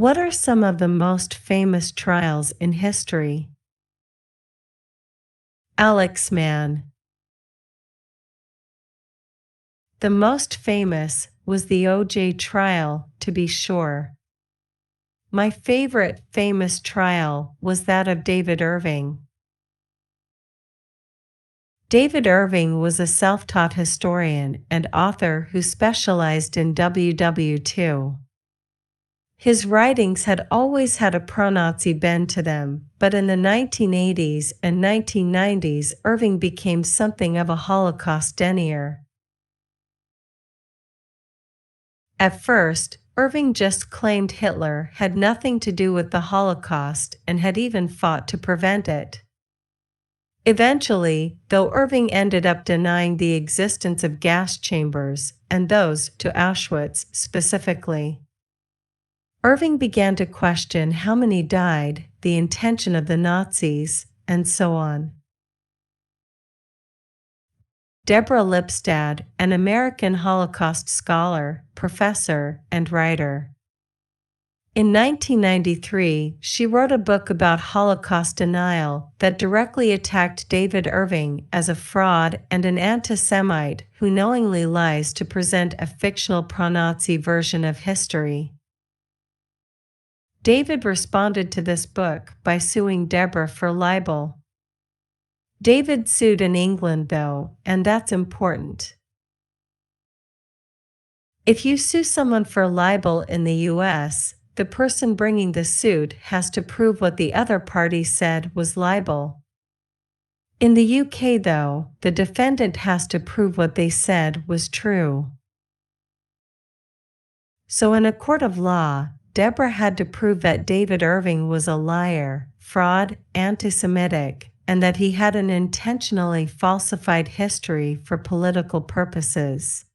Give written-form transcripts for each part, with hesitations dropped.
What are some of the most famous trials in history? Alex Mann. The most famous was the O.J. trial, to be sure. My favorite famous trial was that of David Irving. David Irving was a self-taught historian and author who specialized in WW2. His writings had always had a pro-Nazi bend to them, but in the 1980s and 1990s Irving became something of a Holocaust denier. At first, Irving just claimed Hitler had nothing to do with the Holocaust and had even fought to prevent it. Eventually, though, Irving ended up denying the existence of gas chambers, and those to Auschwitz specifically. Irving began to question how many died, the intention of the Nazis, and so on. Deborah Lipstadt, an American Holocaust scholar, professor, and writer. In 1993, she wrote a book about Holocaust denial that directly attacked David Irving as a fraud and an anti-Semite who knowingly lies to present a fictional pro-Nazi version of history. David responded to this book by suing Deborah for libel. David sued in England, though, and that's important. If you sue someone for libel in the US, the person bringing the suit has to prove what the other party said was libel. In the UK, though, the defendant has to prove what they said was true. So in a court of law, Deborah had to prove that David Irving was a liar, fraud, anti-Semitic, and that he had an intentionally falsified history for political purposes.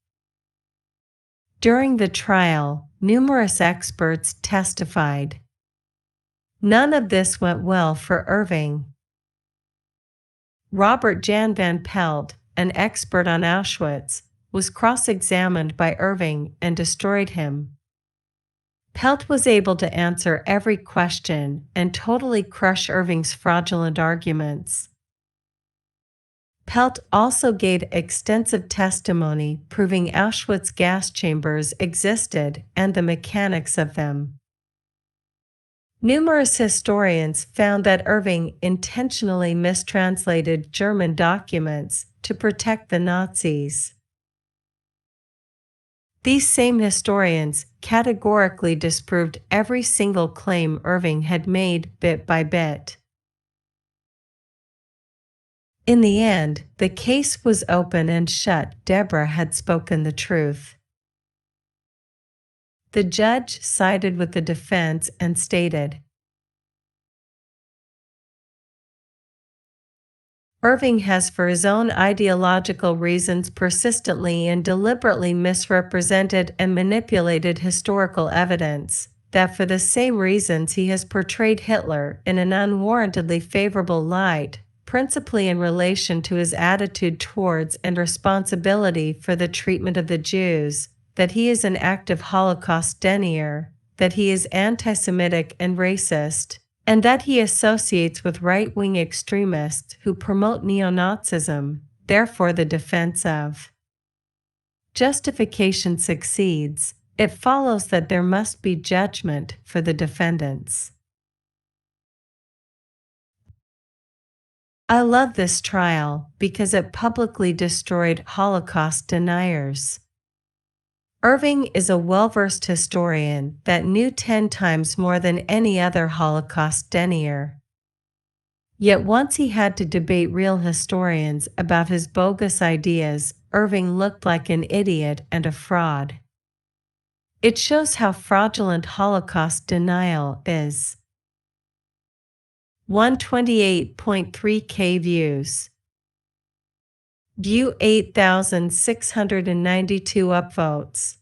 During the trial, numerous experts testified. None of this went well for Irving. Robert Jan van Pelt, an expert on Auschwitz, was cross-examined by Irving and destroyed him. Pelt was able to answer every question and totally crush Irving's fraudulent arguments. Pelt also gave extensive testimony proving Auschwitz gas chambers existed and the mechanics of them. Numerous historians found that Irving intentionally mistranslated German documents to protect the Nazis. These same historians categorically disproved every single claim Irving had made bit by bit. In the end, the case was open and shut. Deborah had spoken the truth. The judge sided with the defense and stated, Irving has for his own ideological reasons persistently and deliberately misrepresented and manipulated historical evidence, that for the same reasons he has portrayed Hitler in an unwarrantedly favorable light, principally in relation to his attitude towards and responsibility for the treatment of the Jews, that he is an active Holocaust denier, that he is anti-Semitic and racist, and that he associates with right-wing extremists who promote neo-Nazism. Therefore the defense of justification succeeds. It follows that there must be judgment for the defendants. I love this trial because it publicly destroyed Holocaust deniers. Irving is a well-versed historian that knew 10 times more than any other Holocaust denier. Yet once he had to debate real historians about his bogus ideas, Irving looked like an idiot and a fraud. It shows how fraudulent Holocaust denial is. 128.3K views. View 8,692 upvotes.